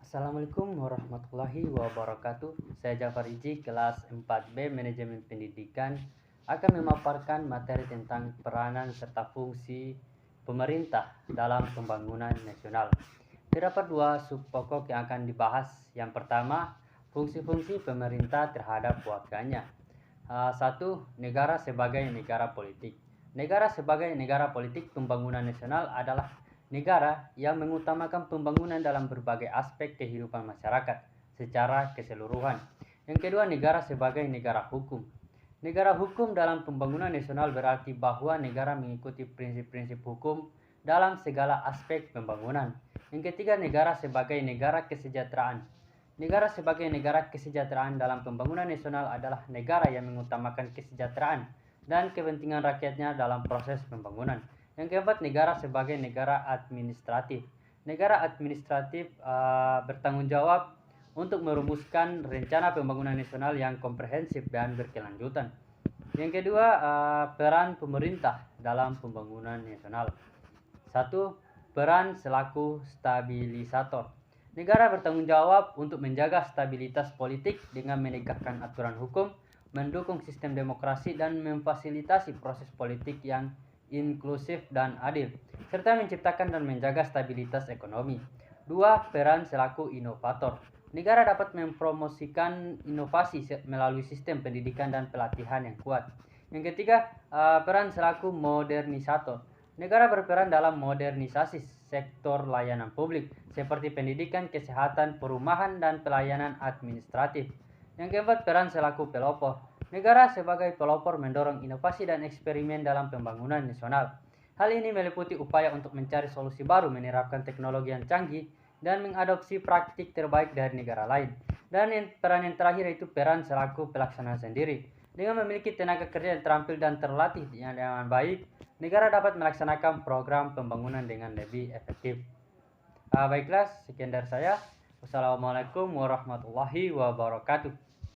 Assalamualaikum warahmatullahi wabarakatuh. Saya Jafar Iji, kelas 4B Manajemen Pendidikan, akan memaparkan materi tentang peranan serta fungsi pemerintah dalam pembangunan nasional. Terdapat dua sub pokok yang akan dibahas. Yang pertama, fungsi-fungsi pemerintah terhadap warganya. Satu, negara sebagai negara politik. Negara sebagai negara politik pembangunan nasional adalah negara yang mengutamakan pembangunan dalam berbagai aspek kehidupan masyarakat secara keseluruhan. Yang kedua, negara sebagai negara hukum. Negara hukum dalam pembangunan nasional berarti bahwa negara mengikuti prinsip-prinsip hukum dalam segala aspek pembangunan. Yang ketiga, negara sebagai negara kesejahteraan. Negara sebagai negara kesejahteraan dalam pembangunan nasional adalah negara yang mengutamakan kesejahteraan dan kepentingan rakyatnya dalam proses pembangunan. Yang keempat, negara sebagai negara administratif. Negara administratif bertanggung jawab untuk merumuskan rencana pembangunan nasional yang komprehensif dan berkelanjutan. Yang kedua, peran pemerintah dalam pembangunan nasional. Satu, peran selaku stabilisator. Negara bertanggung jawab untuk menjaga stabilitas politik dengan menegakkan aturan hukum, mendukung sistem demokrasi, dan memfasilitasi proses politik yang inklusif dan adil, serta menciptakan dan menjaga stabilitas ekonomi. Dua, peran selaku inovator. Negara dapat mempromosikan inovasi melalui sistem pendidikan dan pelatihan yang kuat. Yang ketiga, peran selaku modernisator. Negara berperan dalam modernisasi sektor layanan publik seperti pendidikan, kesehatan, perumahan, dan pelayanan administratif. Yang keempat, peran selaku pelopor. Negara sebagai pelopor mendorong inovasi dan eksperimen dalam pembangunan nasional. Hal ini meliputi upaya untuk mencari solusi baru, menerapkan teknologi yang canggih, dan mengadopsi praktik terbaik dari negara lain. Dan peran yang terakhir yaitu peran selaku pelaksana sendiri. Dengan memiliki tenaga kerja yang terampil dan terlatih dengan baik, negara dapat melaksanakan program pembangunan dengan lebih efektif. Baiklah, sekian dari saya. Wassalamualaikum warahmatullahi wabarakatuh.